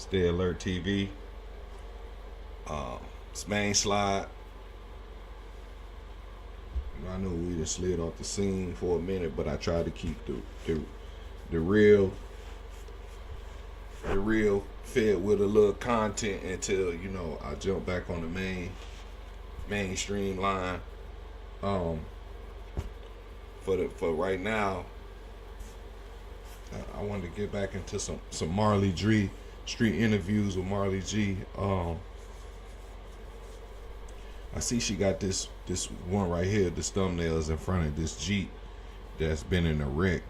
Stay Alert TV. Main slide. I know we just slid off the scene for a minute, but I tried to keep the real fed with a little content until I jump back on the mainstream line. For right now, I wanted to get back into some Marley G street interviews with Marley G. I see she got this one right here. This thumbnail is in front of this Jeep that's been in a wreck.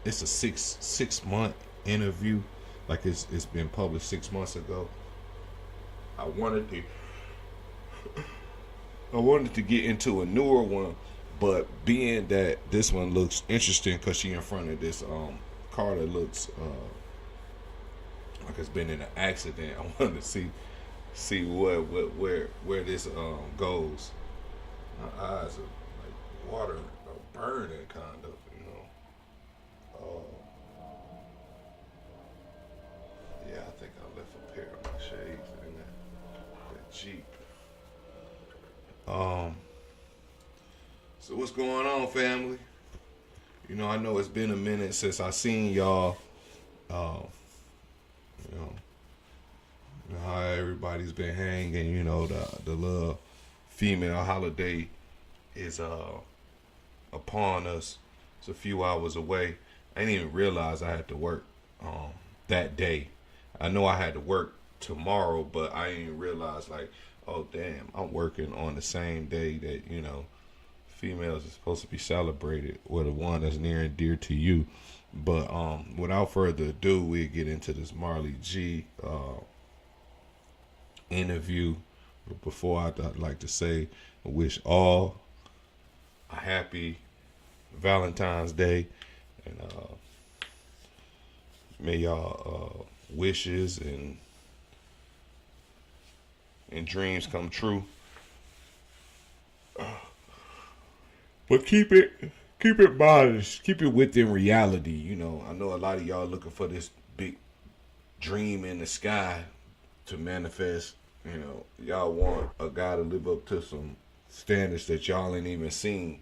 It's a six month interview, like it's been published 6 months ago. I wanted to get into a newer one, but being that this one looks interesting because she in front of this car that looks like it's been in an accident, I wanted to see where this goes. My eyes are like water burning, kind of, yeah, I think I left a pair of my shades in that Jeep. So what's going on, family? I know it's been a minute since I seen y'all. How everybody's been hanging. The little female holiday is upon us. It's a few hours away. I didn't even realize I had to work that day. I know I had to work tomorrow, but I didn't realize, like, oh damn, I'm working on the same day that females are supposed to be celebrated, or the one that's near and dear to you. But without further ado, we'll get into this Marley G interview. But before, I'd like to say, I wish all a happy Valentine's Day, and may y'all wishes and dreams come true. But keep it modest. Keep it within reality. I know a lot of y'all looking for this big dream in the sky to manifest. Y'all want a guy to live up to some standards that y'all ain't even seen.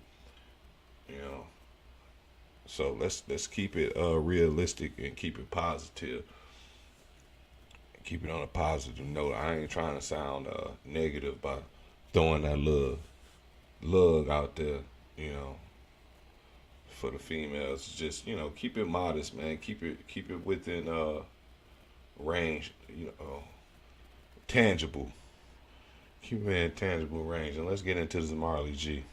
So let's keep it realistic and keep it positive. Keep it on a positive note. I ain't trying to sound negative by throwing that little lug out there, for the females. Just, keep it modest, man. Keep it within range, tangible. Keep it in tangible range. And let's get into this Marley G.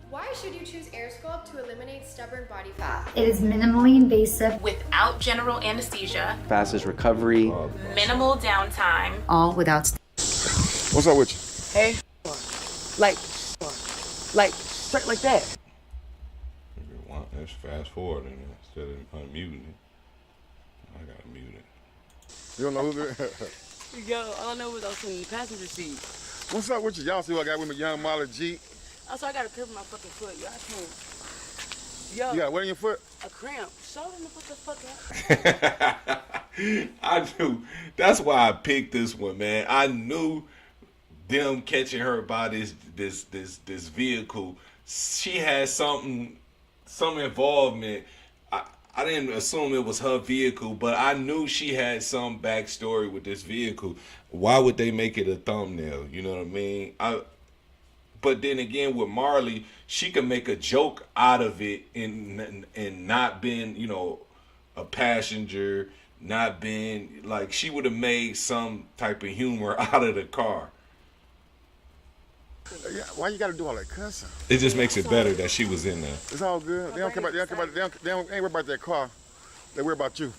Why should you choose AirSculpt to eliminate stubborn body fat? It is minimally invasive, without general anesthesia, fastest recovery, minimal downtime, all without. What's up with you? Hey, like straight like that. If you want, let's fast forward and instead of unmuting it, I gotta mute it. You don't know who it is? Yo, all I know was I was in the passenger seat. What's up with you? Y'all see what I got with me, young Marley G? Also, I got a cramp in my fucking foot. Yo, I can't. Yo, You got what in your foot? a cramp. Show them to put the fuck out. I knew. That's why I picked this one, man. I knew them catching her by this vehicle. She had some involvement. I didn't assume it was her vehicle, but I knew she had some backstory with this vehicle. Why would they make it a thumbnail? You know what I mean? But then again, with Marley, she could make a joke out of it and not being, a passenger, not being, like, she would have made some type of humor out of the car. Yeah, why you gotta do all that cussing? It just makes it better that she was in there. It's all good. They don't ain't worry about that car. They worry about you.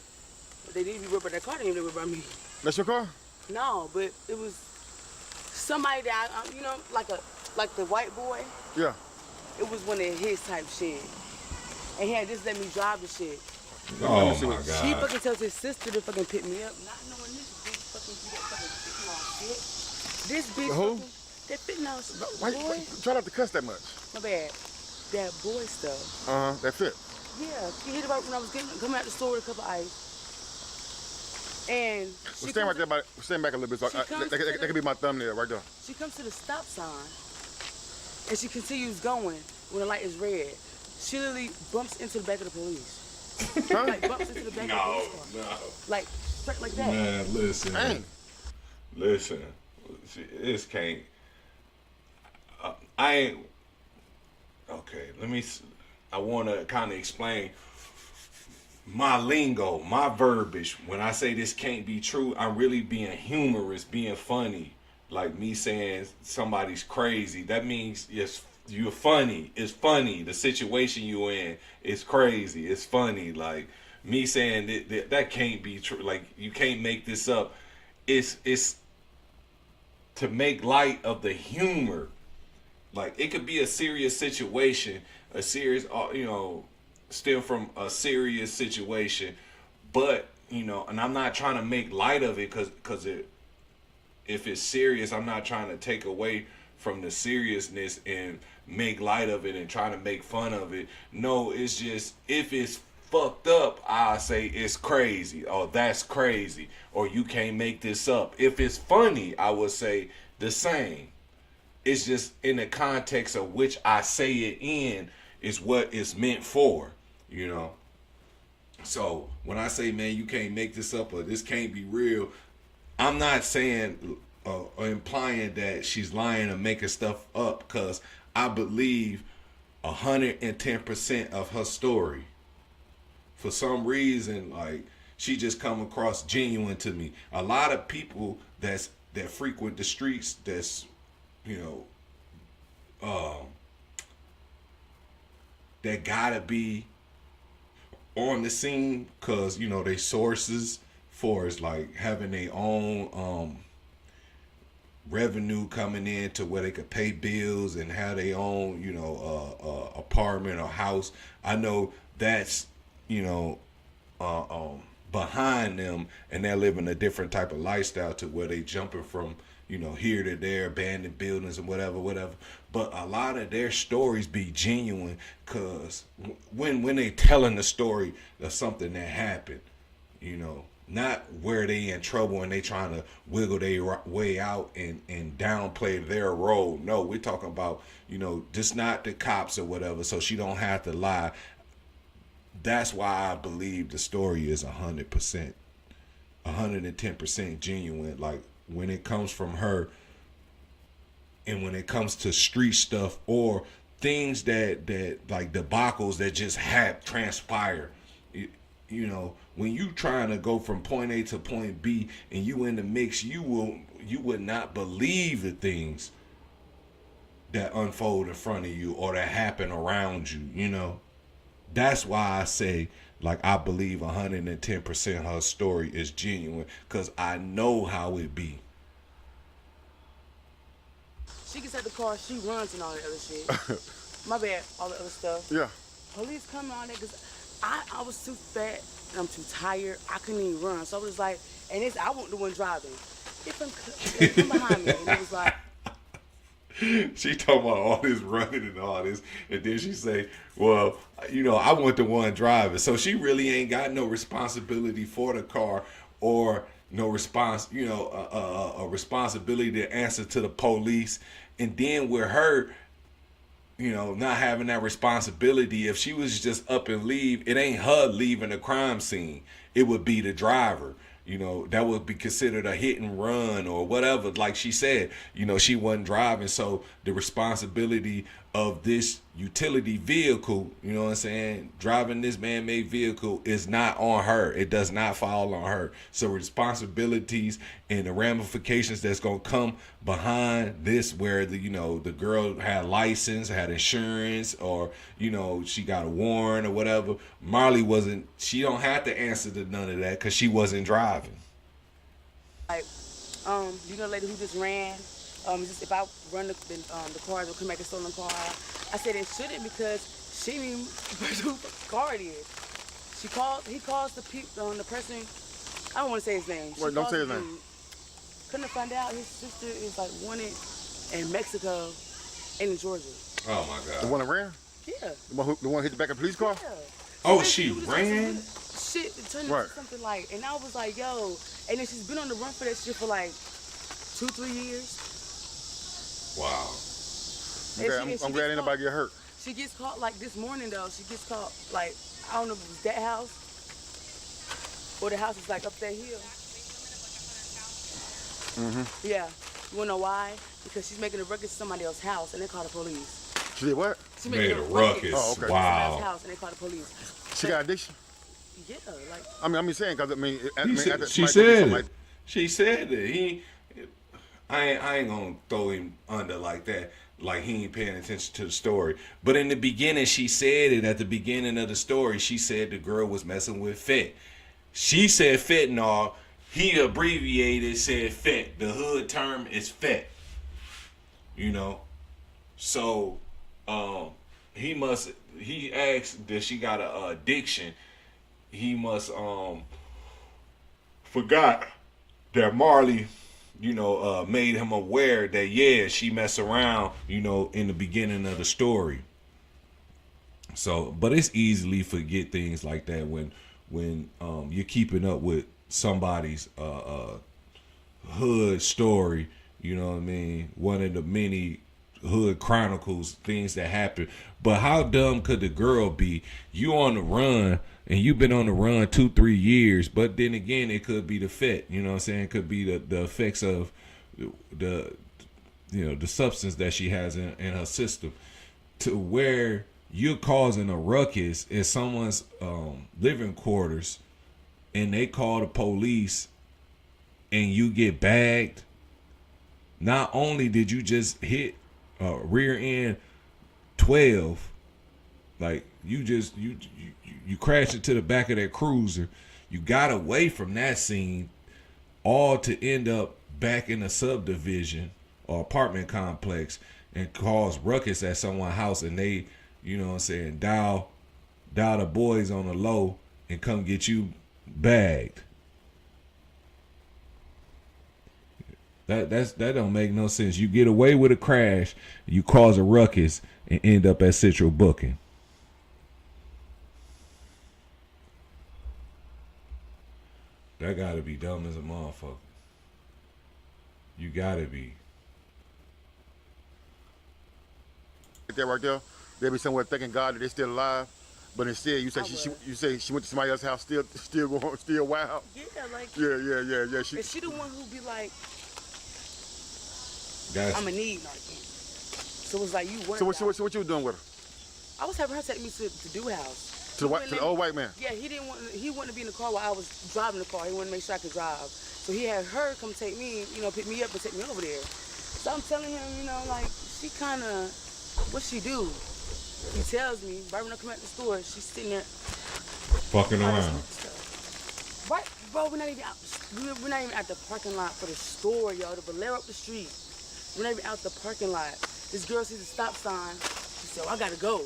They didn't even worry about that car. They didn't even worry about me. That's your car? No, but it was somebody that like the white boy. Yeah. It was one of his type shit, and he had just let me drive the shit. Oh my He God. fucking tells his sister to fucking pick me up, not knowing this bitch fucking do that fucking fitting shit. This bitch Who? fucking, that fitting Why boy. try not to cuss that much? My bad. That boy stuff. That fit. Yeah, she hit it right when I was coming out the store with a cup of ice. And Well, stand right there, stand back a little bit. So that could be my thumbnail right there. she comes to the stop sign, and she continues going when the light is red. She literally bumps into the back of the police. Like bumps into the back of the police car. No. Like straight like that. Man, listen. Dang. Listen. This can't. I ain't. Okay, I want to kind of explain my lingo, my verbiage. When I say this can't be true, I'm really being humorous, being funny. Like me saying somebody's crazy. That means you're funny. It's funny. The situation you're in is crazy. It's funny. Like me saying that can't be true. Like you can't make this up. It's to make light of the humor. Like it could be a serious situation, a serious, still from a serious situation, but and I'm not trying to make light of it because if it's serious, I'm not trying to take away from the seriousness and make light of it and try to make fun of it. No, it's just if it's fucked up, I say it's crazy or that's crazy or you can't make this up. If it's funny, I would say the same. It's just in the context of which I say it in is what it's meant for, So when I say, man, you can't make this up or this can't be real, I'm not saying or implying that she's lying or making stuff up because I believe 110% of her story. For some reason, like she just come across genuine to me. A lot of people that frequent the streets that's that gotta be on the scene because they sources for is like having their own revenue coming in to where they could pay bills and have their own apartment or house. I know that's behind them, and they're living a different type of lifestyle to where they jumping from here to there, abandoned buildings and whatever. But a lot of their stories be genuine because when they telling the story of something that happened, not where they in trouble and they trying to wiggle their way out and downplay their role. No, we're talking about, just not the cops or whatever, so she don't have to lie. That's why I believe the story is 100%, 110% genuine. Like, when it comes from her and when it comes to street stuff or things that like debacles that just have transpired, when you trying to go from point A to point B and you in the mix, you would not believe the things that unfold in front of you or that happen around you. That's why I say, like, I believe 110% her story is genuine because I know how it be. She gets out the car, she runs and all that other shit. My bad, all the other stuff. Yeah. Police come on there because I was too fat and I'm too tired. I couldn't even run. So I was like, and I wasn't the one driving. They come behind me and it was like, she talking about all this running and all this, and then she say, well, I want the one driving. So she really ain't got no responsibility for the car or no response, a responsibility to answer to the police. And then with her, not having that responsibility, if she was just up and leave, it ain't her leaving the crime scene. It would be the driver. That would be considered a hit and run or whatever. Like she said, she wasn't driving. So the responsibility of this utility vehicle, driving this man-made vehicle is not on her. It does not fall on her. So responsibilities and the ramifications that's going to come behind this, where the girl had license, had insurance, or, she got a warrant or whatever. Marley she don't have to answer to none of that because she wasn't driving. like, the lady who just ran, if I run the cars, will come back a stolen car. I said it shouldn't because she didn't even who the car it is. He calls the person, I don't want to say his name. Wait, don't say his name. Couldn't find out his sister is like wanted in Mexico and in Georgia. Oh my God. The one that ran? Yeah. The one hit the back of the police car? Yeah. Oh, Bitch, she you just ran? some shit to turn Right. into something like, and I was like, yo, and then she's been on the run for that shit for like 2-3 years. Wow. I'm glad ain't nobody get hurt. She gets caught like this morning though. She gets caught like, I don't know if it was that house or the house is like up that hill. Yeah. You wanna know why? Because she's making a ruckus to somebody else's house and they call the police. She did what? She Made making a ruckus. Oh, okay. to somebody's Wow. house and they call the police. She got addiction. Yeah, like I'm saying because She said it. She said it. I ain't gonna throw him under like that. Like he ain't paying attention to the story. But in the beginning, she said it at the beginning of the story. She said the girl was messing with fent. She said fentanyl. He abbreviated, said fent. The hood term is fent. You know? So, he asked that she got a addiction. He must, forgot that Marley, made him aware that, yeah, she messed around, in the beginning of the story. So, but it's easily forget things like that when you're keeping up with somebody's hood story, you know what I mean? One of the many hood chronicles, things that happen. But how dumb could the girl be? You on the run and you've been on the run 2-3 years, but then again it could be the fit, you know what I'm saying? It could be the effects of the substance that she has in her system, to where you're causing a ruckus in someone's living quarters and they call the police and you get bagged. Not only did you just hit rear end 12, like you crashed into the back of that cruiser, you got away from that scene, all to end up back in a subdivision or apartment complex and cause ruckus at someone's house, and they, you know what I'm saying, dial the boys on the low and come get you bagged. That don't make no sense. You get away with a crash, you cause a ruckus, and end up at Central Booking. That gotta be dumb as a motherfucker. You gotta be. That right there, they be somewhere thanking God that they're still alive, but instead you say she went to somebody else's house, still wild. yeah, like Yeah. and she the one who be like, That's, I'ma need Narcan. So it's like you weren't. So what you was doing with her? I was having her take me to the house. To the old white man? Yeah, he wanted to be in the car while I was driving the car. He wanted to make sure I could drive. So he had her come take me, pick me up and take me over there. So I'm telling him, like, she kind of, what she do? He tells me, right when I come out the store, she's sitting there. fucking around. Right, bro, we're not even at the parking lot for the store, yo. The Valero up the street. We're not even out the parking lot. This girl sees a stop sign. She said, I gotta go.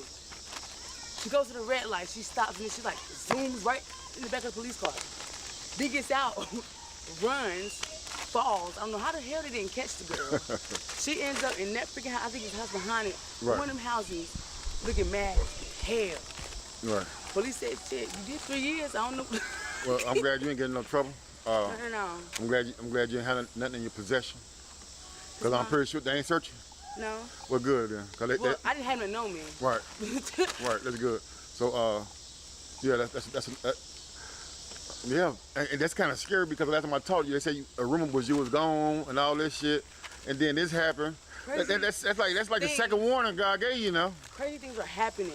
She goes to the red light. She stops and then she like zooms right in the back of the police car. B gets out, runs, falls. I don't know how the hell they didn't catch the girl. She ends up in that freaking house. I think it's the house behind it. Right. One of them houses looking mad as hell. Right. Police said, shit, you did 3 years. I don't know. Well, I'm glad you ain't getting no trouble. No. I'm glad you ain't had nothing in your possession. Because I'm pretty sure they ain't searching. No. Well, good then. Well, I didn't have them to know me. Right. Right. That's good. So, yeah, yeah, and that's kind of scary because last time I talked to you, they said a rumor was you was gone and all this shit, and then this happened. That's like the second warning God gave you, Crazy things are happening.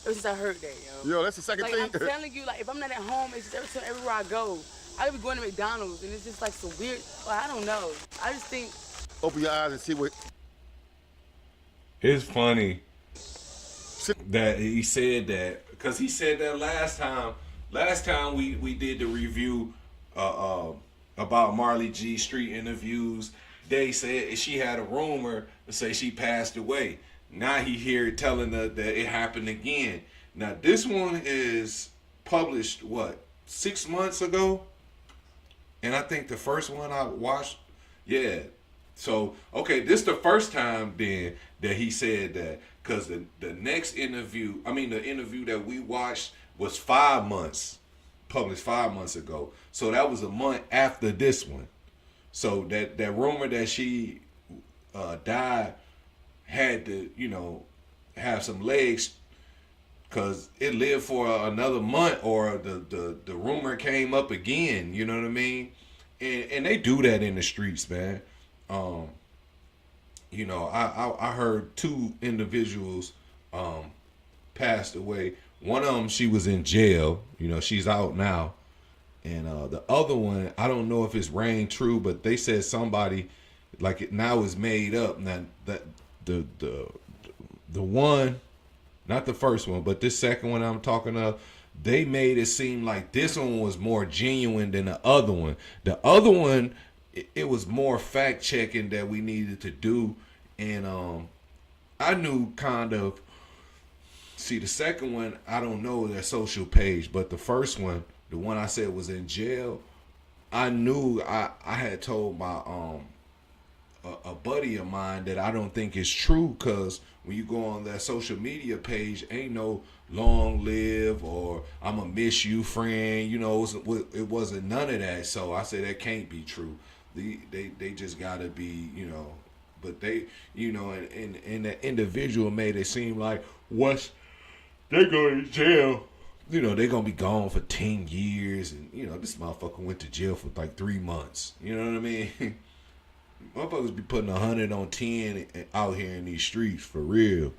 Ever since I heard that, yo. Yo, that's the second thing. I'm telling you, like, if I'm not at home, it's just everywhere I go. I could be going to McDonald's, and it's just like some weird. Well, I don't know. I just think. Open your eyes and see what. It's funny that he said that, because he said that last time we did the review about Marley G Street interviews. They said she had a rumor to say she passed away. Now he here telling her that it happened again. Now this one is published 6 months ago, and I think the first one I watched, So, okay, this the first time then that he said that, because the next interview, the interview that we watched was 5 months, published 5 months ago. So that was a month after this one. So that rumor that she died had to, have some legs, because it lived for another month, or the rumor came up again, you know what I mean? And they do that in the streets, man. I heard 2 individuals passed away. One of them, she was in jail. She's out now. And the other one, I don't know if it's rang true, but they said somebody, like, it now is made up. Now that the one, not the first one, but this second one I'm talking of, they made it seem like this one was more genuine than the other one. The other one, it was more fact checking that we needed to do, and I knew kind of. See, the second one, I don't know their social page, but the first one, the one I said was in jail, I knew I had told my a buddy of mine that I don't think it's true, because when you go on that social media page, ain't no long live or I'm gonna miss you, friend. It wasn't none of that. So I said that can't be true. They just gotta be, but they, and that individual made it seem like they go to jail. They're going to be gone for 10 years. And, this motherfucker went to jail for like 3 months. You know what I mean? Motherfuckers be putting 100 on 10 out here in these streets, for real.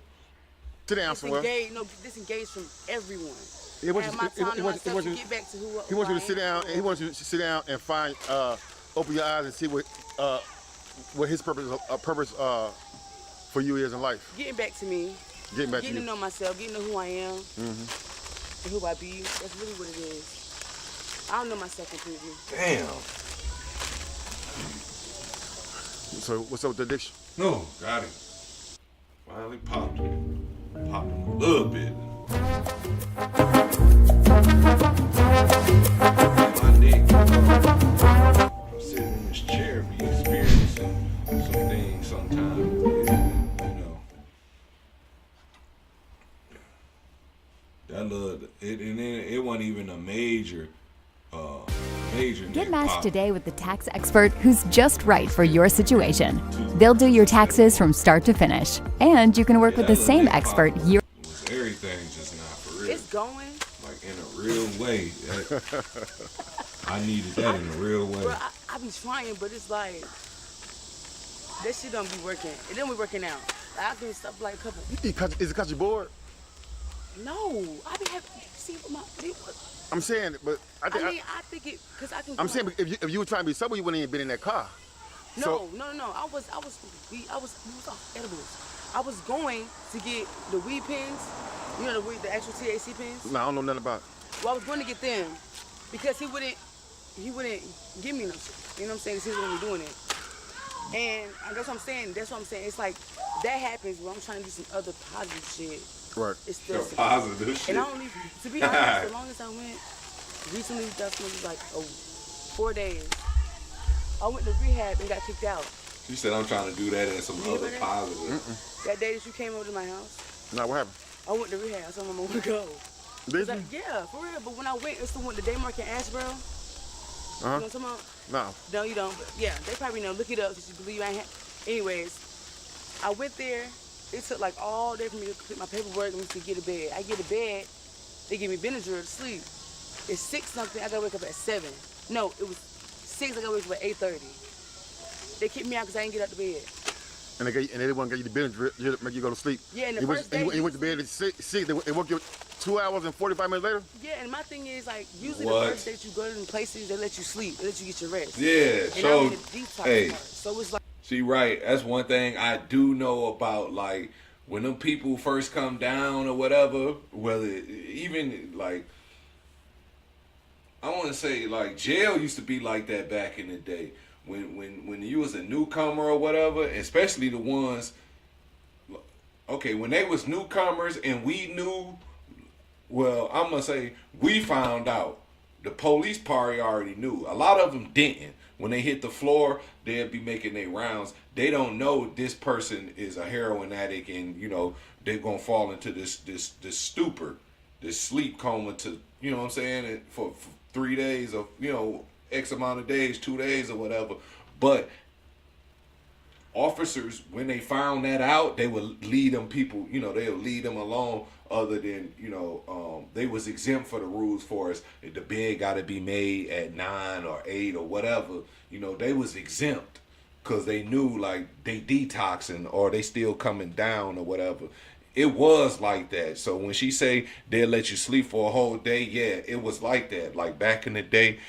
Sit down somewhere. Disengage from everyone. He wants you to get back to who He wants you I to sit am. down, and he wants you to sit down and find, open your eyes and see what his purpose for you is in life. Getting back to me. Getting to know myself, getting to know who I am, and who I be. That's really what it is. I don't know myself completely. Damn. So what's up with the addiction? No, got it. Finally popped him. Popped him a little bit. My neck. I'm sitting in this chair, be experiencing some things sometimes. It wasn't even a major Get matched today with the tax expert who's just right for your situation. They'll do your taxes from start to finish, and you can work with the same expert year. Everything's just not for real. It's going. Like, in a real way. I needed that in a real way. Bro, I be trying, but it's like, that shit don't be working. It don't be working out. Like, I can stop like a couple. Is it because you're bored? No, I be having, see what my, I'm saying, but I think it, because I can. I'm saying, if you were trying to be sober, you wouldn't even been in that car. No. I was off edibles. I was going to get the weed pens, the actual THC pens. No, I don't know nothing about it. Well, I was going to get them because he wouldn't give me no shit. You know what I'm saying? 'Cause he wasn't doing it. And that's what I'm saying. It's like, that happens when I'm trying to do some other positive shit. Right. It's still positive shit. And I only, to be honest, the longest I went, recently, that's when it was like 4 days. I went to rehab and got kicked out. You said I'm trying to do that and some other positive. That day that you came over to my house. Now what happened? I went to rehab. I told him I want to go. Did you? Like, yeah, for real. But when I went, it's the one, the Day Market in Asheboro. You know what I'm talking about? No. No, you don't. But yeah, they probably know. Look it up since you believe I ain't. Anyways, I went there. It took like all day for me to complete my paperwork and to get a bed. I get a bed. They give me Benadryl to sleep. It's 6 something. I gotta wake up at 7. No, it was 6. I gotta wake up at 8:30. They kicked me out because I didn't get out the bed. And they didn't want to give you the Benadryl to make you go to sleep. Yeah, and the first day. You went to bed at 6. They woke you up 2 hours and 45 minutes later? Yeah, and my thing is, like, usually the first day that you go to them places, they let you sleep. They let you get your rest. Yeah, and so, I'm in the detox part. So it's like. See, right, that's one thing I do know about, like, when them people first come down or whatever, whether even, like, I want to say, like, jail used to be like that back in the day. When you was a newcomer or whatever, especially the ones, okay, when they was newcomers and we knew, well, I'm going to say we found out. The police party already knew. A lot of them didn't. When they hit the floor, they'll be making their rounds. They don't know this person is a heroin addict, and you know they're gonna fall into this stupor, this sleep coma to, you know what I'm saying, for 3 days or, you know, X amount of days, 2 days or whatever. But officers, when they found that out, they would lead them people, you know, they would lead them along, other than, you know, they was exempt for the rules for us. If the bed got to be made at 9 or 8 or whatever, you know, they was exempt because they knew, like, they detoxing or they still coming down or whatever. It was like that. So when she say they'll let you sleep for a whole day, yeah, it was like that. Like back in the day,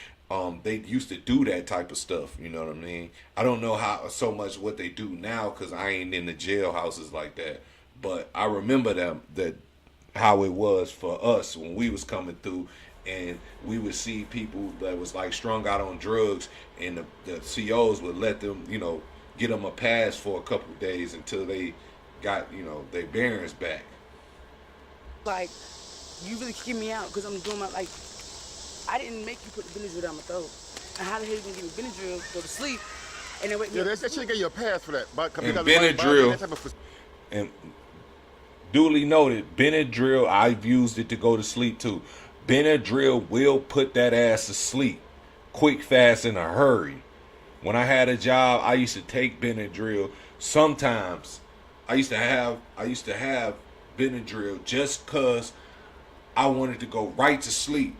they used to do that type of stuff. You know what I mean? I don't know how so much what they do now because I ain't in the jailhouses like that. But I remember that how it was for us when we was coming through, and we would see people that was like strung out on drugs, and the COs would let them, you know, get them a pass for a couple of days until they got, you know, their bearings back. Like, you really kick me out because I'm doing my, like, I didn't make you put the Benadryl down my throat. And how the hell you gonna give me Benadryl, go to sleep, and then wake me up? That shit gave you a pass for that. And Benadryl, and duly noted, Benadryl, I've used it to go to sleep too. Benadryl will put that ass to sleep quick, fast, in a hurry. When I had a job, I used to take Benadryl. Sometimes I used to have Benadryl just cause I wanted to go right to sleep.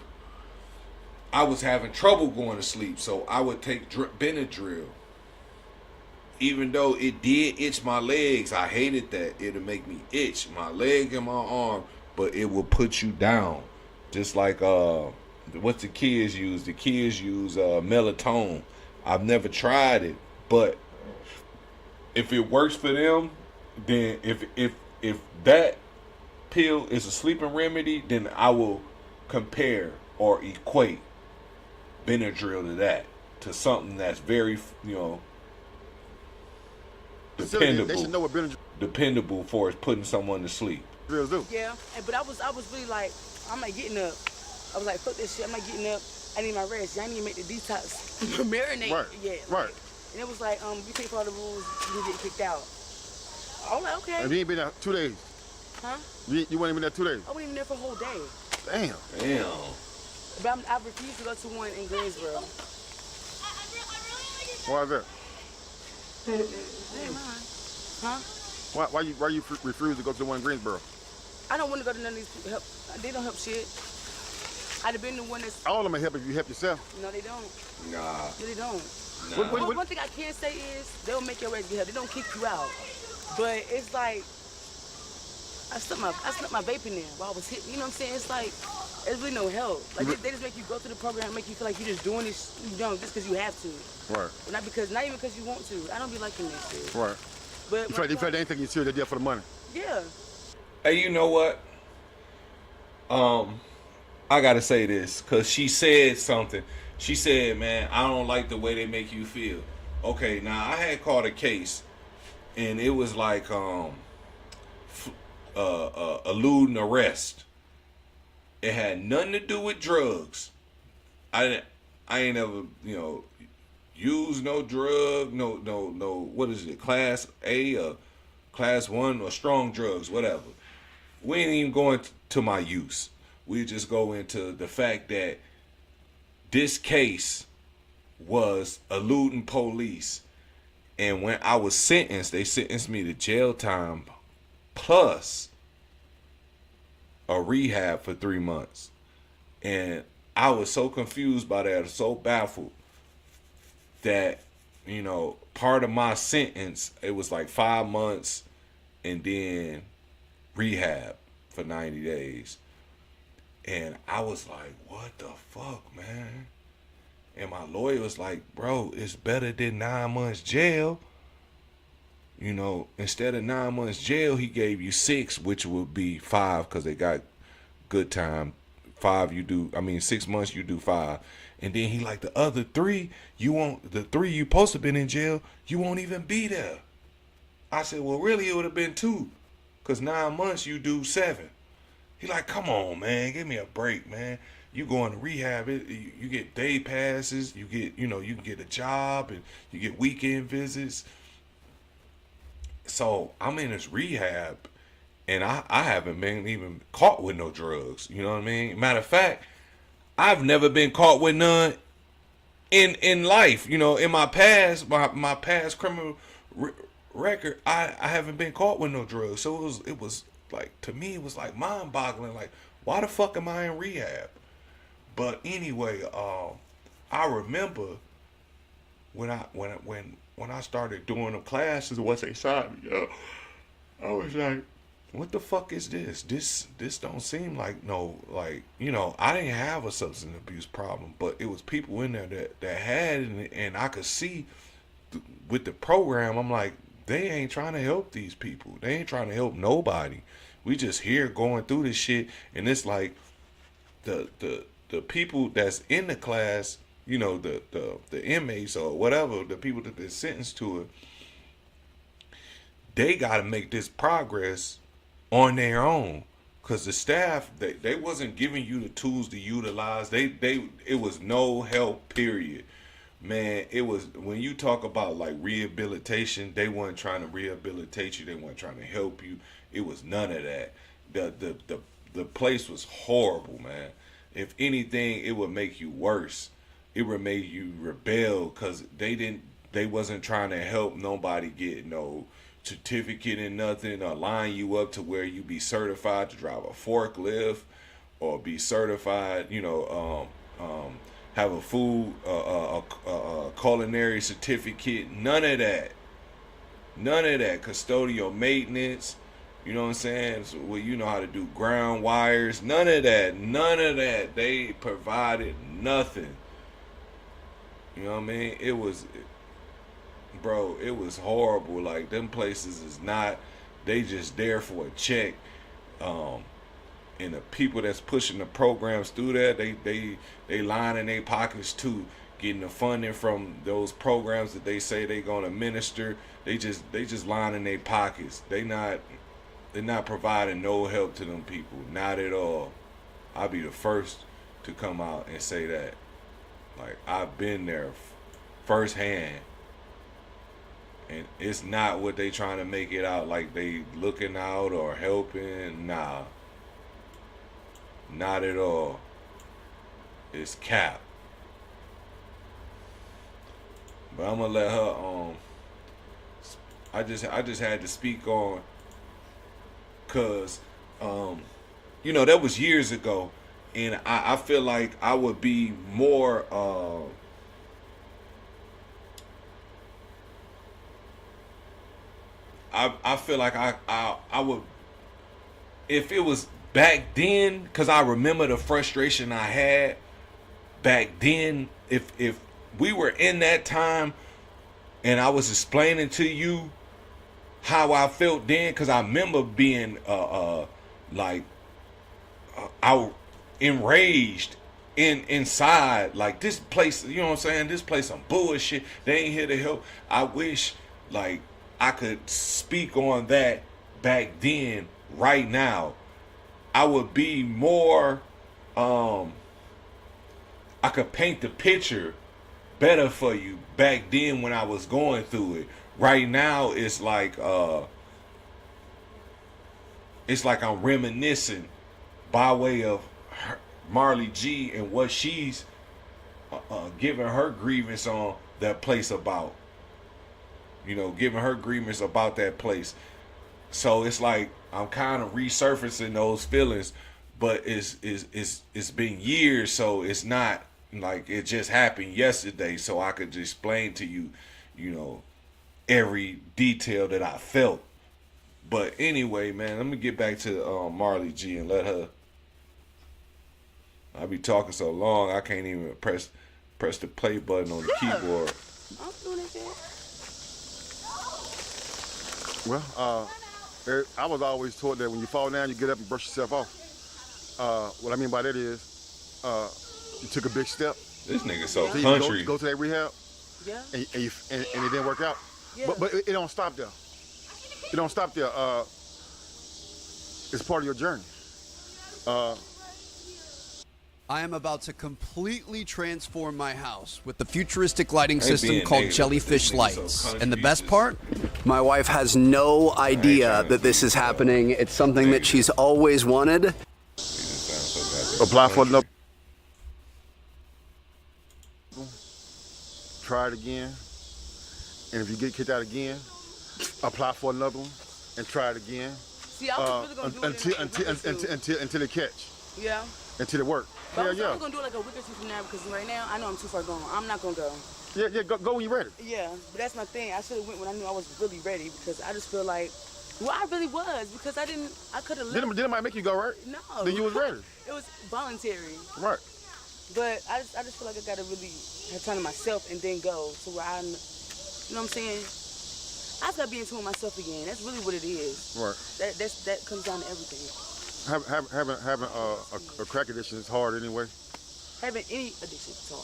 I was having trouble going to sleep, so I would take Benadryl. Even though it did itch my legs, I hated that. It'll make me itch my leg and my arm, but it will put you down. Just like what the kids use. The kids use melatonin. I've never tried it, but if it works for them, then if that pill is a sleeping remedy, then I will compare or equate Benadryl to that, to something that's very, you know, dependable. They should know what Benadryl dependable for putting someone to sleep. do. Yeah, but I was really like, I'm not getting up. I was like, fuck this shit, I'm not getting up. I need my rest. I need to make the detox marinate. Right. Yeah. Right. And it was like, you can't follow the rules, you get kicked out. I was like, okay. And you ain't been there 2 days. Huh? You weren't even there 2 days. I wasn't even there for a whole day. Damn. But I refused to go to one in Greensboro. Why is that? Huh? Why you refuse to go to the one in Greensboro? I don't want to go to none of these people. They don't help shit. I'd have been the one that's... All of them help if you help yourself. No, they don't. Nah. No, they don't. Nah. One thing I can say is they'll make your ass get help. They don't kick you out. But it's like, I stuck my vape in there while I was hitting. You know what I'm saying? It's like, there's really no help. Like, they just make you go through the program, make you feel like you're just doing this, you know, just because you have to. Right. But not even because you want to. I don't be liking that shit. Right. But you feel like they ain't taking you serious, they're there for the money. Yeah. Hey, you know what? I gotta say this, cause she said something. She said, man, I don't like the way they make you feel. Okay, now I had caught a case, and it was like eluding arrest. It had nothing to do with drugs. I ain't ever, you know, used no drug, no, what is it, class A or class 1 or strong drugs, whatever. We ain't even going to my use. We just go into the fact that this case was eluding police. And when I was sentenced, they sentenced me to jail time plus a rehab for 3 months. And I was so confused by that, so baffled that, you know, part of my sentence, it was like 5 months and then rehab for 90 days. And I was like, what the fuck, man? And my lawyer was like, bro, it's better than 9 months jail. You know, instead of 9 months jail, he gave you 6, which would be 5 because they got good time. 6 months you do 5. And then he like, the other 3, the 3 you supposed to been in jail, you won't even be there. I said, well, really, it would have been 2 because 9 months you do 7. He like, come on, man, give me a break, man. you go into rehab, you get day passes, you get, you can get a job, and you get weekend visits. So I'm in this rehab, and I haven't been even caught with no drugs. You know what I mean? Matter of fact, I've never been caught with none in life. In my past, my past criminal record, I haven't been caught with no drugs. So it was like, to me, it was like mind boggling. Like, why the fuck am I in rehab? But anyway, I remember when I started doing the classes once they signed me, I was like, what the fuck is this? This don't seem like no, like, I didn't have a substance abuse problem, but it was people in there that had it, and I could see with the program, I'm like, they ain't trying to help these people. They ain't trying to help nobody. We just here going through this shit, and it's like the people that's in the class, the inmates or whatever, the people that they're sentenced to it, they got to make this progress on their own, because the staff, they wasn't giving you the tools to utilize. It was no help, period. Man, it was, when you talk about like rehabilitation, they weren't trying to rehabilitate you. They weren't trying to help you. It was none of that. The place was horrible, man. If anything, it would make you worse. It would make you rebel, because they wasn't trying to help nobody get no certificate and nothing, or line you up to where you be certified to drive a forklift, or be certified, have a food, culinary certificate. None of that. Custodial maintenance. You know what I'm saying? So, well, you know how to do ground wires. None of that. They provided nothing. You know what I mean? It was horrible. Like, them places is not, they just there for a check. And the people that's pushing the programs through that, they line in their pockets too, getting the funding from those programs that they say they gonna administer. They just line in their pockets. They're not providing no help to them people, not at all. I'll be the first to come out and say that. Like, I've been there firsthand, and it's not what they trying to make it out like they looking out or helping. Nah, not at all. It's cap. But I'm gonna let her. I just had to speak on, cause that was years ago, and I feel like I would be more. I feel like I would, if it was back then, because I remember the frustration I had back then. If we were in that time and I was explaining to you how I felt then, because I remember being out enraged inside, like, this place, you know what I'm saying, this place some bullshit, they ain't here to help. I wish like I could speak on that back then. Right now I would be more, I could paint the picture better for you back then when I was going through it. Right now it's like I'm reminiscing by way of Marley G and what she's giving her grievance on that place about. Giving her grievance about that place. So it's like I'm kind of resurfacing those feelings, but it's been years, so it's not like it just happened yesterday. So I could just explain to you, every detail that I felt. But anyway, man, let me get back to Marley G and let her. I be talking so long I can't even press the play button on the keyboard. I'm doing it there. Well, I was always taught that when you fall down, you get up and brush yourself off. What I mean by that is, you took a big step. This nigga so you country. Go to that rehab. Yeah. And it didn't work out. Yeah. But it don't stop there. It don't stop there. It's part of your journey. I am about to completely transform my house with the futuristic lighting system being called negative, Jellyfish but this nigga so Lights. country, And the best just- part? My wife has no idea that this is happening. It's something that she's always wanted. He just sounds so goddamn Apply for country. another. Try it again. And if you get kicked out again, apply for another one and try it again. See, I was really gonna do it until they catch. Yeah. Until it work. But Hell I'm yeah. gonna do it like a week or two from now because right now I know I'm too far gone. I'm not gonna go. Yeah, go when you're ready. Yeah, but that's my thing. I should have went when I knew I was really ready because I just feel like, well, I really was because I could have Then it might make you go, right? No. Then you was ready. It was voluntary. Right. But I just feel like I gotta really have time to myself and then go to where you know what I'm saying? I just gotta be in tune with myself again. That's really what it is. Right. That comes down to everything. Having a crack addiction is hard anyway. Having any addiction is hard.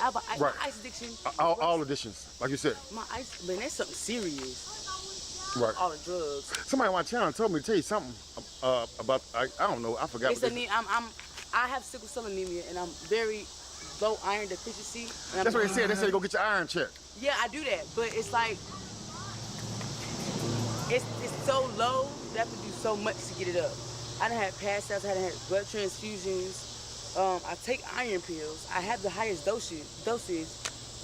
I have a Right. my ice addiction. All addictions, like you said. My ice, man, that's something serious. Right. All the drugs. Somebody on my channel told me to tell you something about I don't know, I forgot. It's what they- I have sickle cell anemia and I'm very low iron deficiency. And That's what they said. They said go get your iron checked. Yeah, I do that, but it's like it's so low that I have to do so much to get it up. I done had pass outs, I done had blood transfusions. I take iron pills. I have the highest dosage,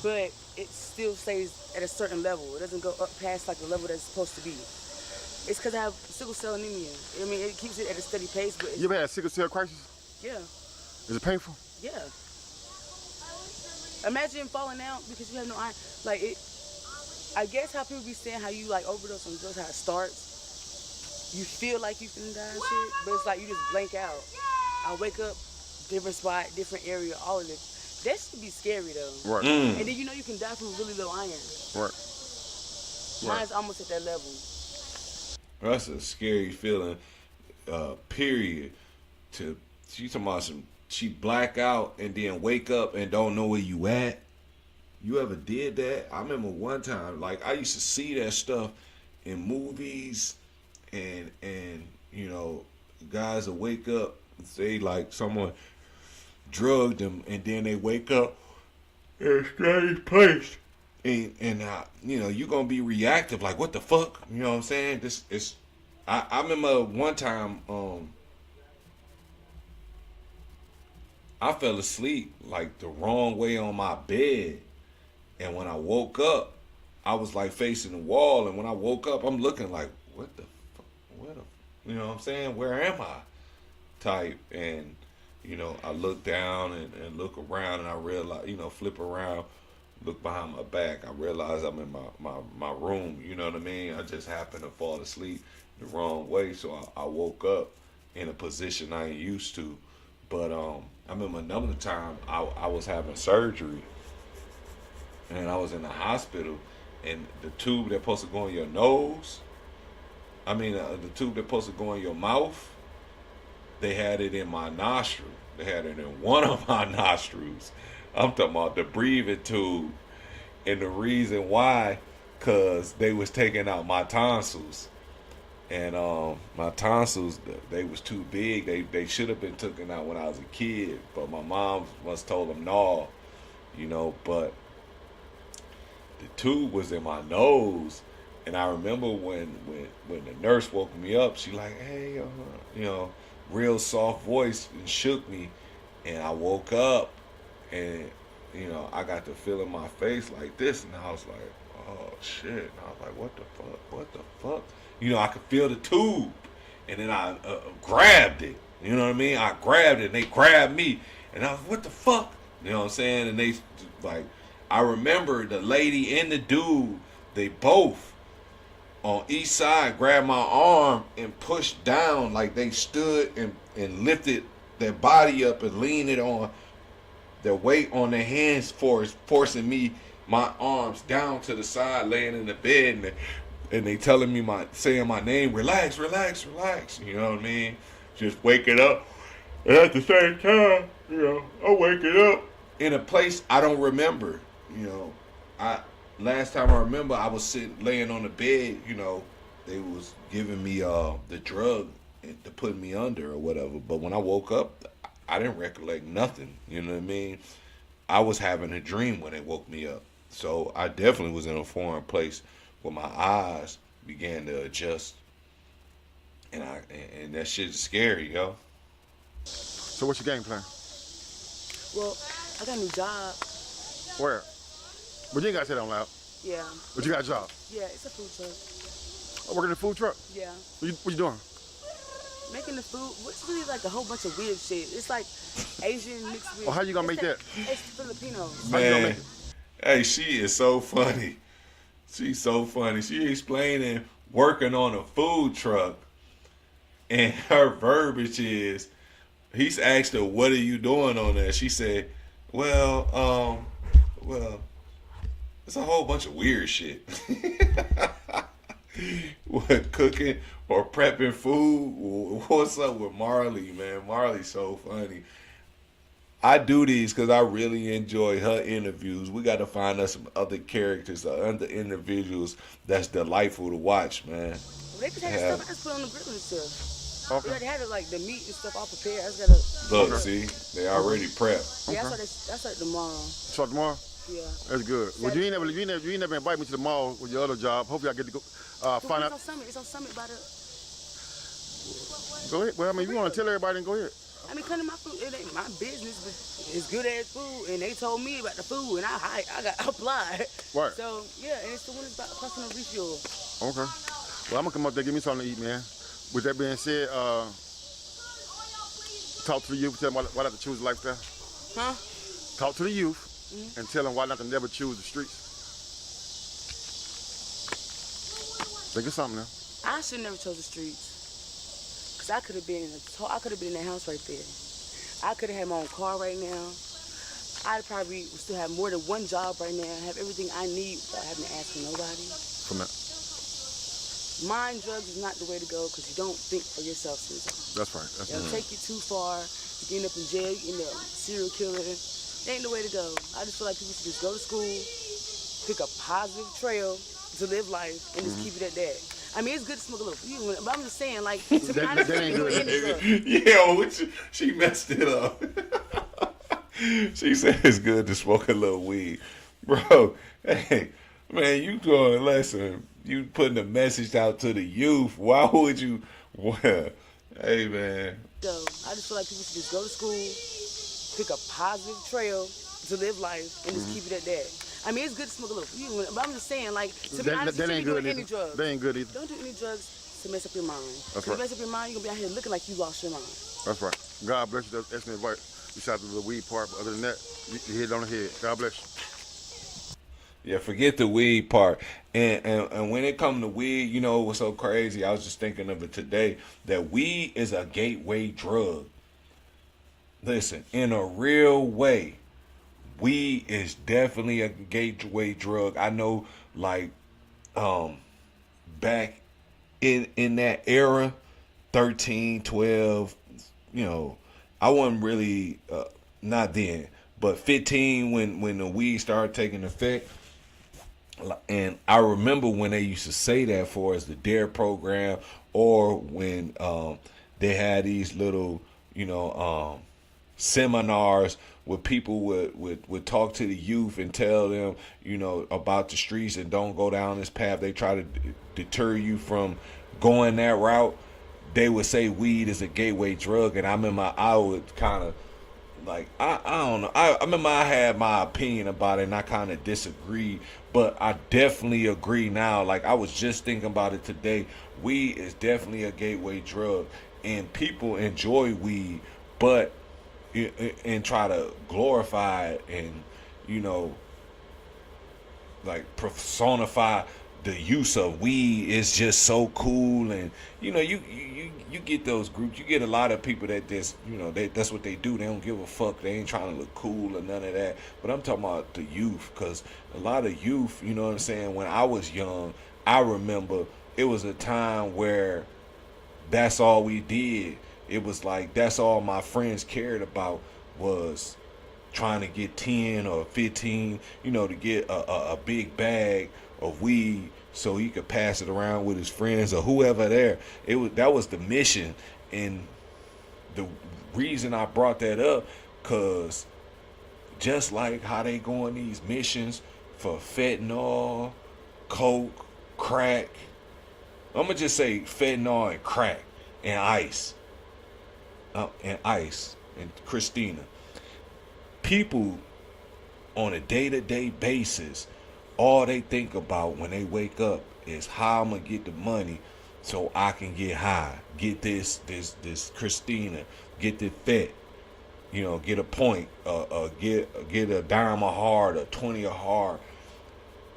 but it still stays at a certain level. It doesn't go up past like the level that's supposed to be. It's because I have sickle cell anemia. I mean, it keeps it at a steady pace, but You ever had a sickle cell crisis? yeah, Is it painful? yeah. Imagine falling out because you have no iron. Like it. I guess how people be saying how you like overdose on drugs, how it starts. You feel like you finna die and shit, but it's like you just blank out. I wake up, different spot, different area, all of this. That should be scary though. Right. And then you know you can die from really low iron. Right. Mine's almost at that level. That's a scary feeling, period. She talking about she black out and then wake up and don't know where you at. You ever did that? I remember one time, like I used to see that stuff in movies and you know, guys will wake up and say like someone drugged them and then they wake up in a strange place. And you know, you're gonna be reactive, like what the fuck? You know what I'm saying? This is I remember one time I fell asleep like the wrong way on my bed. And when I woke up, I was like facing the wall. And when I woke up, I'm looking like, what the fuck? Where the, you know what I'm saying? Where am I? Type. And, you know, I look down and look around and I realize, you know, flip around, look behind my back. I realize I'm in my room. You know what I mean? I just happened to fall asleep the wrong way. So I woke up in a position I ain't used to. But I remember another time I was having surgery. And I was in the hospital, and the tube that's supposed to go in your nose, the tube that's supposed to go in your mouth, they had it in my nostril. They had it in one of my nostrils. I'm talking about the breathing tube. And the reason why, because they was taking out my tonsils. And my tonsils, they was too big. They should have been taken out when I was a kid, but my mom must told them no, you know, but the tube was in my nose, and I remember when the nurse woke me up, she like, hey, you know, real soft voice and shook me, and I woke up, and you know, I got the feel in my face like this, and I was like, oh shit, and I was like, what the fuck, you know, I could feel the tube, and then I grabbed it, you know what I mean? I grabbed it, and they grabbed me, and I was, what the fuck, you know what I'm saying? And they like. I remember the lady and the dude, they both on each side grabbed my arm and pushed down like they stood and lifted their body up and leaned it on their weight on their hands, forcing me, my arms down to the side, laying in the bed, and they telling me saying my name, relax, relax, relax, you know what I mean? Just waking up. And at the same time, you know, I'm waking up in a place I don't remember. You know, last time I remember I was laying on the bed, you know, they was giving me the drug to put me under or whatever. But when I woke up, I didn't recollect nothing. You know what I mean? I was having a dream when it woke me up. So I definitely was in a foreign place where my eyes began to adjust. And that shit is scary, yo. So what's your game plan? Well, I got a new job. Where? But you ain't got to say that out loud. Yeah. But you got a job. Yeah, it's a food truck. I work in a food truck. Yeah. What you doing? Making the food, it's really like a whole bunch of weird shit. It's like Asian mixed with. Well, how you gonna make that? It's Filipino. How you gonna Man, make it? hey, she is so funny. She's so funny. She explaining working on a food truck, and her verbiage is, he's asked her, "What are you doing on that?" She said, well, it's a whole bunch of weird shit." What, cooking or prepping food? What's up with Marley, man? Marley's so funny. I do these because I really enjoy her interviews. We got to find us some other characters, other individuals that's delightful to watch, man. Well, they just had the stuff I just put on the grill and stuff. Okay. They already had it, like the meat and stuff all prepared. I just gotta. Look, see, they already prepped. Yeah, that's like tomorrow. Start tomorrow? Yeah. That's good. Well, you ain't never invite me to the mall with your other job. Hopefully I get to go find out. It's on Summit by the. Go ahead. Well, I mean, if you want to tell everybody, then go ahead. I mean, come to my food. It ain't my business, but it's good ass food, and they told me about the food, and I got applied. Right. So yeah, and it's the one that's about personal refuel. Okay. Well, I'm gonna come up there, give me something to eat, man. With that being said, talk to the youth, tell them why not to choose a lifestyle. Huh? Talk to the youth and tell them why not to never choose the streets. Think of something now. I should never chose the streets. Cause I could have been in that house right there. I could have had my own car right now. I'd probably still have more than one job right now, have everything I need without having to ask for nobody. From that. Mind drugs is not the way to go because you don't think for yourself sometimes. That's right. That's It'll take you too far. You end up in jail, you end up a serial killer. It ain't the way to go. I just feel like people should just go to school, pick a positive trail to live life, and just keep it at that. I mean, it's good to smoke a little weed, but I'm just saying, like, to be honest, that ain't good. Yeah, she messed it up. She said it's good to smoke a little weed. Bro, hey, man, you doing a lesson. You putting a message out to the youth. Why would you? Well, hey, man. So, I just feel like people should just go to school, pick a positive trail to live life, and just keep it at that. I mean, it's good to smoke a little weed, but I'm just saying, like, to be honest, you shouldn't be doing any drugs. They ain't good either. Don't do any drugs to mess up your mind. That's If right. you mess up your mind, you're going to be out here looking like you lost your mind. That's right. God bless you. That's excellent advice. Besides the weed part, but other than that, you hit it on the head. God bless you. Yeah, forget the weed part. And when it comes to weed, you know what's so crazy? I was just thinking of it today, that weed is a gateway drug. Listen, in a real way, weed is definitely a gateway drug. I know, like, back in that era, 13, 12, you know, I wasn't really, not then, but 15 when the weed started taking effect. And I remember when they used to say that for us, the DARE program, or when they had these little, you know, seminars where people would talk to the youth and tell them, you know, about the streets and don't go down this path. They try to deter you from going that route. They would say weed is a gateway drug, and I would kind of, like, I don't know. I remember I had my opinion about it, and I kind of disagreed, but I definitely agree now. Like, I was just thinking about it today. Weed is definitely a gateway drug, and people enjoy weed, but and try to glorify it and, you know, like personify the use of weed is just so cool. And, you know, you get those groups. You get a lot of people that just, you know, that's what they do. They don't give a fuck. They ain't trying to look cool or none of that. But I'm talking about the youth, because a lot of youth, you know what I'm saying, when I was young, I remember it was a time where that's all we did. It was like that's all my friends cared about was trying to get 10 or 15, you know, to get a big bag of weed so he could pass it around with his friends or whoever there. That was the mission. And the reason I brought that up, cause just like how they go on these missions for fentanyl, coke, crack. I'm gonna just say fentanyl and crack and ice, and Christina. People on a day-to-day basis, all they think about when they wake up is how I'm gonna get the money so I can get high, get this Christina, get the fet, get a point, get a dime a hard, a 20 a hard.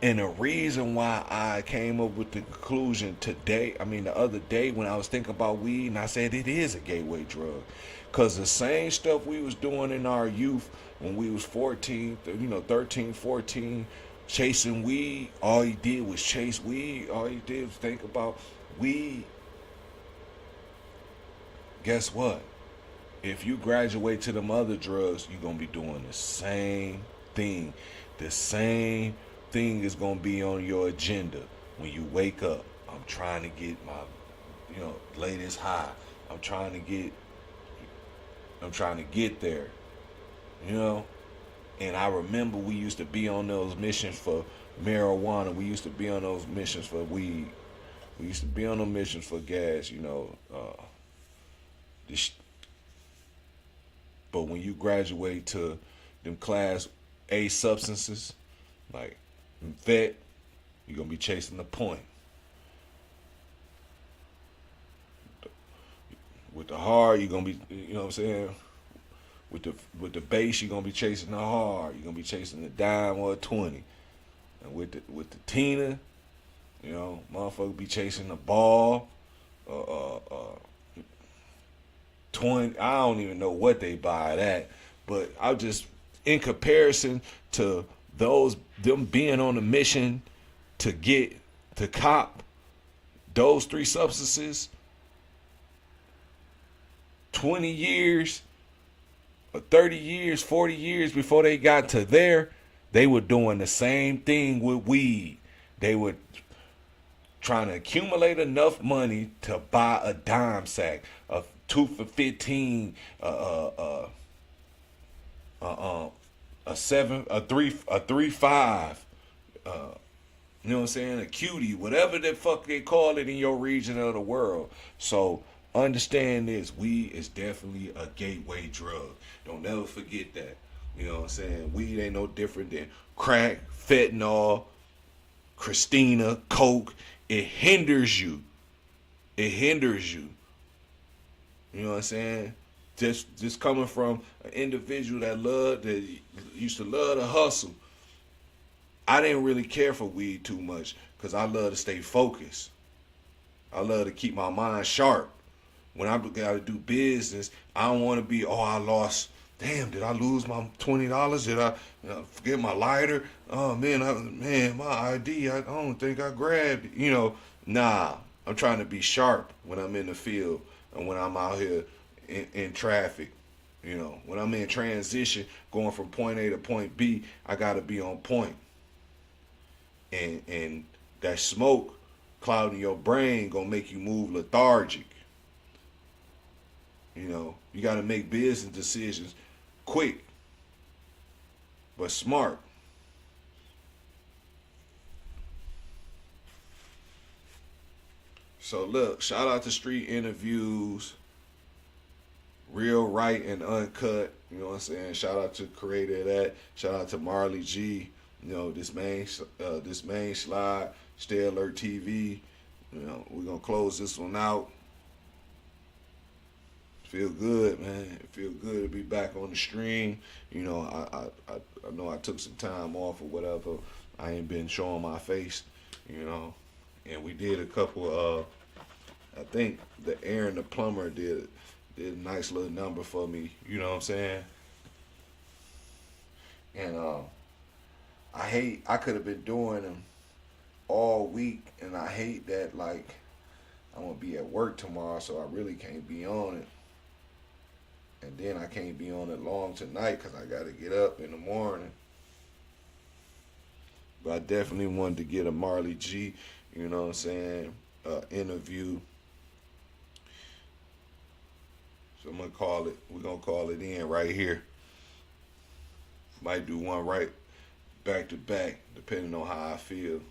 And the reason why I came up with the conclusion the other day when I was thinking about weed, and I said it is a gateway drug, because the same stuff we was doing in our youth when we was 14, 13, 14, chasing weed, all he did was chase weed, all he did was think about weed. Guess what? If you graduate to them other drugs, you're going to be doing the same thing. The same thing is going to be on your agenda when you wake up. I'm trying to get my, latest high. I'm trying to get there, And I remember we used to be on those missions for marijuana. We used to be on those missions for weed. We used to be on those missions for gas, But when you graduate to them class A substances, like vet, you're going to be chasing the point. With the hard, you're going to be, With the base, you're going to be chasing the hard. You're going to be chasing the dime or a 20. And with the Tina, motherfucker be chasing the ball, 20. I don't even know what they buy that, but I just, in comparison to them being on a mission to cop those three substances, 20 years or 30 years, 40 years before they got to there, they were doing the same thing with weed. They were trying to accumulate enough money to buy a dime sack, a 2 for 15, a 7, a 3.5, you know what I'm saying? A cutie, whatever the fuck they call it in your region of the world. So understand this, weed is definitely a gateway drug. Don't never forget that. You know what I'm saying? Weed ain't no different than crack, fentanyl, Christina, coke. It hinders you. It hinders you. You know what I'm saying? Just coming from an individual that used to love to hustle. I didn't really care for weed too much because I love to stay focused. I love to keep my mind sharp. When I got to do business, I don't want to be, I lost. Damn, did I lose my $20? Did I forget my lighter? Oh, man, my ID, I don't think I grabbed it. Nah, I'm trying to be sharp when I'm in the field and when I'm out here in traffic. When I'm in transition, going from point A to point B, I got to be on point. And that smoke clouding your brain gonna make you move lethargic. You got to make business decisions quick, but smart. So look, shout out to Street Interviews, Real Right and Uncut. You know what I'm saying? Shout out to creator of that. Shout out to Marley G. This main slide, StayAlertTV. We're gonna close this one out. Feel good, man. It feel good to be back on the stream. I know I took some time off or whatever. I ain't been showing my face, And we did a couple of, I think the Aaron the plumber did a nice little number for me. You know what I'm saying? And I could have been doing them all week, and I hate that, I'm gonna be at work tomorrow, so I really can't be on it. And then I can't be on it long tonight because I gotta get up in the morning. But I definitely wanted to get a Marley G, you know what I'm saying, interview. So I'm gonna call it. We're gonna call it in right here. Might do one right back to back, depending on how I feel.